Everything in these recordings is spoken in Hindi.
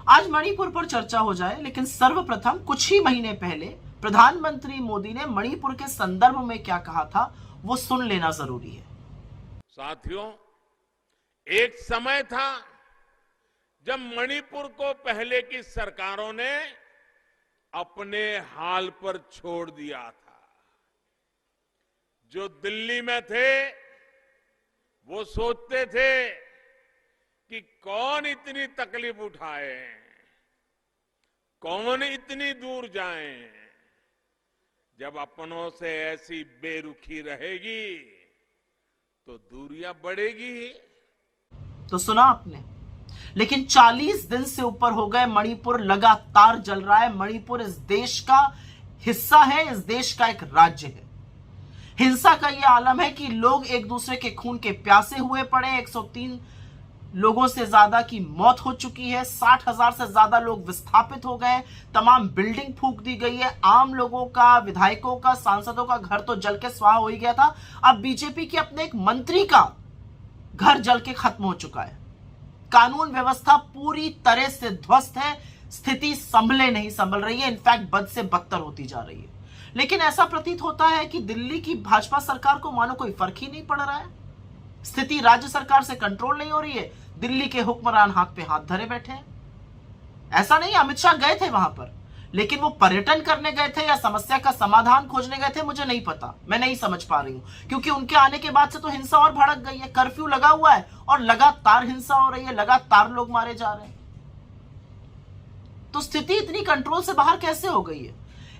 आज मणिपुर पर चर्चा हो जाए, लेकिन सर्वप्रथम कुछ ही महीने पहले प्रधानमंत्री मोदी ने मणिपुर के संदर्भ में क्या कहा था वो सुन लेना जरूरी है। साथियों, एक समय था जब मणिपुर को पहले की सरकारों ने अपने हाल पर छोड़ दिया था। जो दिल्ली में थे वो सोचते थे कि कौन इतनी तकलीफ उठाए, कौन इतनी दूर जाए। जब अपनों से ऐसी बेरुखी रहेगी तो दूरियां बढ़ेगी ही। तो सुना आपने, लेकिन 40 दिन से ऊपर हो गए, मणिपुर लगातार जल रहा है। मणिपुर इस देश का हिस्सा है, इस देश का एक राज्य है। हिंसा का यह आलम है कि लोग एक दूसरे के खून के प्यासे हुए पड़े। 103 लोगों से ज्यादा की मौत हो चुकी है, 60,000 से ज्यादा लोग विस्थापित हो गए, तमाम बिल्डिंग फूंक दी गई है, आम लोगों का, विधायकों का, सांसदों का घर तो जल के स्वाहा हो ही गया था। अब बीजेपी के अपने एक मंत्री का घर जल के खत्म हो चुका है। कानून व्यवस्था पूरी तरह से ध्वस्त है, स्थिति नहीं संभल रही है, इनफैक्ट बद से बदतर होती जा रही है। लेकिन ऐसा प्रतीत होता है कि दिल्ली की भाजपा सरकार को मानो कोई फर्क ही नहीं पड़ रहा है। स्थिति राज्य सरकार से कंट्रोल नहीं हो रही है, दिल्ली के हुक्मरान हाथ पे हाथ धरे बैठे हैं। ऐसा नहीं अमित शाह गए थे वहां पर, लेकिन वो पर्यटन करने गए थे या समस्या का समाधान खोजने गए थे, मुझे नहीं पता, मैं नहीं समझ पा रही हूं। क्योंकि उनके आने के बाद से तो हिंसा और भड़क गई है, कर्फ्यू लगा हुआ है और लगातार हिंसा हो रही है, लगातार लोग मारे जा रहे हैं। तो स्थिति इतनी कंट्रोल से बाहर कैसे हो गई है?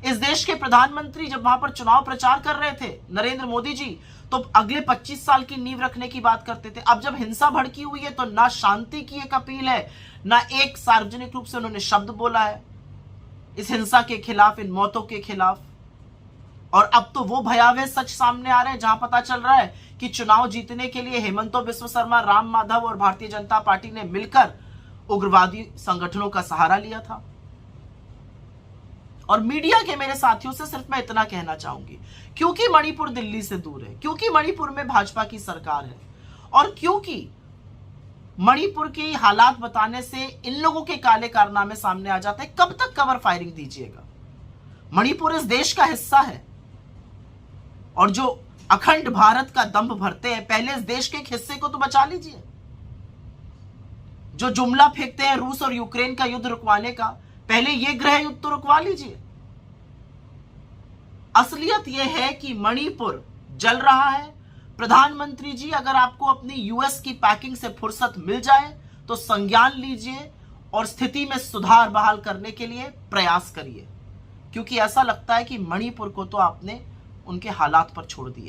इस देश के प्रधानमंत्री जब वहां पर चुनाव प्रचार कर रहे थे, नरेंद्र मोदी जी, तो अगले 25 साल की नींव रखने की बात करते थे। अब जब हिंसा भड़की हुई है तो ना शांति की एक अपील है, ना एक सार्वजनिक रूप से उन्होंने शब्द बोला है इस हिंसा के खिलाफ, इन मौतों के खिलाफ। और अब तो वो भयावह सच सामने आ रहे हैं जहां पता चल रहा है कि चुनाव जीतने के लिए हेमंतो बिस्व शर्मा, राम माधव और भारतीय जनता पार्टी ने मिलकर उग्रवादी संगठनों का सहारा लिया था। और मीडिया के मेरे साथियों से सिर्फ मैं इतना कहना चाहूंगी, क्योंकि मणिपुर दिल्ली से दूर है, क्योंकि मणिपुर में भाजपा की सरकार है, और क्योंकि मणिपुर की हालात बताने से इन लोगों के काले कारनामे सामने आ जाते हैं, कब तक कवर फायरिंग दीजिएगा? मणिपुर इस देश का हिस्सा है, और जो अखंड भारत का दंभ भरते हैं, पहले इस देश के एक हिस्से को तो बचा लीजिए। जो जुमला फेंकते हैं रूस और यूक्रेन का युद्ध रुकवाने का, पहले यह गृह युद्ध तो रुकवा लीजिए। असलियत यह है कि मणिपुर जल रहा है। प्रधानमंत्री जी, अगर आपको अपनी यूएस की पैकिंग से फुर्सत मिल जाए तो संज्ञान लीजिए और स्थिति में सुधार बहाल करने के लिए प्रयास करिए, क्योंकि ऐसा लगता है कि मणिपुर को तो आपने उनके हालात पर छोड़ दिया।